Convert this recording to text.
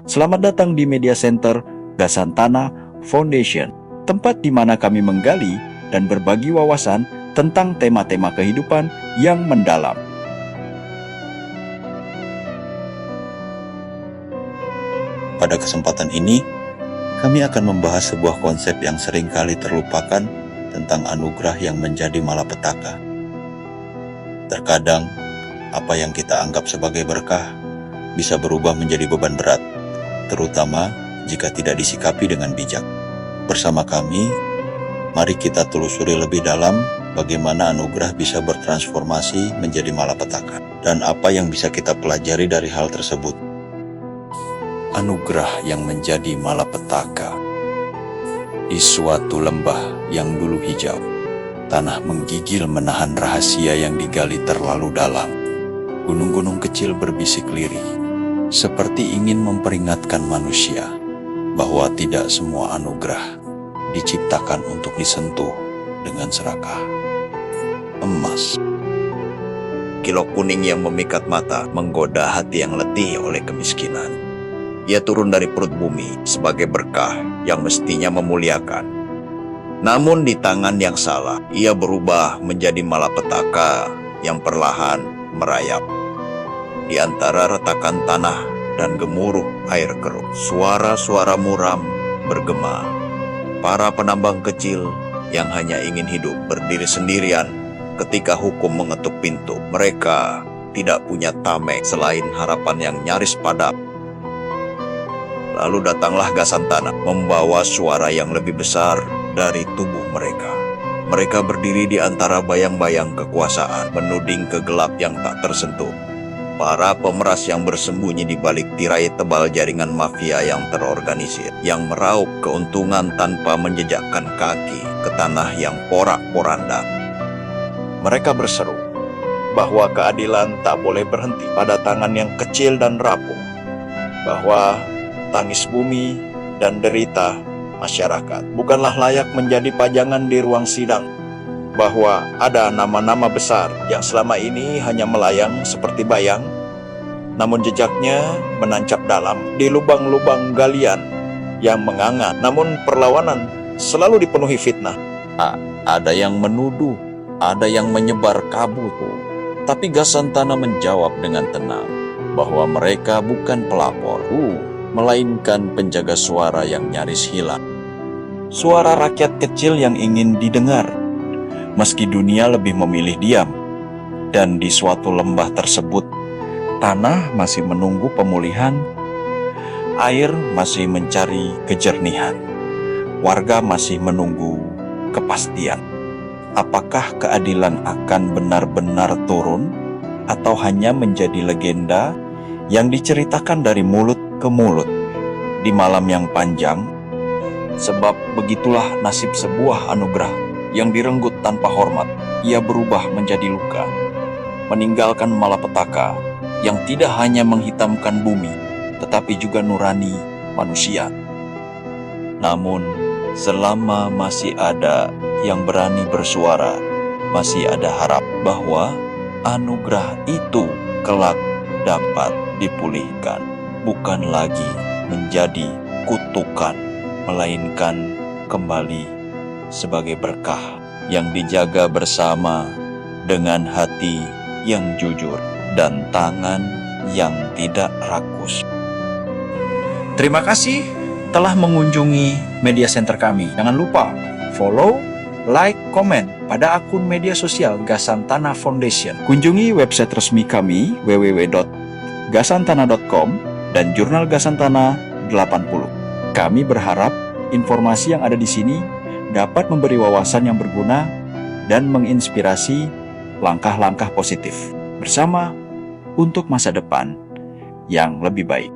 Selamat datang di Media Center Gasantana Foundation, tempat di mana kami menggali dan berbagi wawasan tentang tema-tema kehidupan yang mendalam. Pada kesempatan ini, kami akan membahas sebuah konsep yang seringkali terlupakan tentang anugerah yang menjadi malapetaka. Terkadang, apa yang kita anggap sebagai berkah bisa berubah menjadi beban berat, terutama jika tidak disikapi dengan bijak. Bersama kami, mari kita telusuri lebih dalam bagaimana anugerah bisa bertransformasi menjadi malapetaka, dan apa yang bisa kita pelajari dari hal tersebut. Anugerah yang menjadi malapetaka. Di suatu lembah yang dulu hijau, tanah menggigil menahan rahasia yang digali terlalu dalam. Gunung-gunung kecil berbisik lirih, seperti ingin memperingatkan manusia bahwa tidak semua anugerah diciptakan untuk disentuh dengan serakah. Emas. Kilau kuning yang memikat mata menggoda hati yang letih oleh kemiskinan. Ia turun dari perut bumi sebagai berkah yang mestinya memuliakan. Namun di tangan yang salah, ia berubah menjadi malapetaka yang perlahan merayap. Di antara retakan tanah dan gemuruh air keruh, suara-suara muram bergema. Para penambang kecil yang hanya ingin hidup berdiri sendirian ketika hukum mengetuk pintu. Mereka tidak punya tameng selain harapan yang nyaris padam. Lalu datanglah Gasantana membawa suara yang lebih besar dari tubuh mereka. Mereka berdiri di antara bayang-bayang kekuasaan, menuding kegelap yang tak tersentuh. Para pemeras yang bersembunyi di balik tirai tebal jaringan mafia yang terorganisir, yang meraup keuntungan tanpa menjejakkan kaki ke tanah yang porak-poranda. Mereka berseru bahwa keadilan tak boleh berhenti pada tangan yang kecil dan rapuh, bahwa tangis bumi dan derita masyarakat bukanlah layak menjadi pajangan di ruang sidang, bahwa ada nama-nama besar yang selama ini hanya melayang seperti bayang, namun jejaknya menancap dalam di lubang-lubang galian yang menganga, namun perlawanan selalu dipenuhi fitnah. Ada yang menuduh, ada yang menyebar kabut, tapi Gasantana menjawab dengan tenang bahwa mereka bukan pelapor, melainkan penjaga suara yang nyaris hilang. Suara rakyat kecil yang ingin didengar, meski dunia lebih memilih diam. Dan di suatu lembah tersebut, tanah masih menunggu pemulihan, air masih mencari kejernihan, warga masih menunggu kepastian. Apakah keadilan akan benar-benar turun, atau hanya menjadi legenda yang diceritakan dari mulut ke mulut di malam yang panjang? Sebab begitulah nasib sebuah anugerah yang direnggut tanpa hormat. Ia berubah menjadi luka, meninggalkan malapetaka yang tidak hanya menghitamkan bumi, tetapi juga nurani manusia. Namun, selama masih ada yang berani bersuara, masih ada harap bahwa anugerah itu kelak dapat dipulihkan, bukan lagi menjadi kutukan, melainkan kembali sebagai berkah yang dijaga bersama dengan hati yang jujur dan tangan yang tidak rakus. Terima kasih telah mengunjungi media center kami. Jangan lupa follow, like, komen pada akun media sosial Gasantana Foundation. Kunjungi website resmi kami www.gasantana.com dan jurnal Gasantana 80. Kami berharap informasi yang ada di sini dapat memberi wawasan yang berguna dan menginspirasi langkah-langkah positif bersama untuk masa depan yang lebih baik.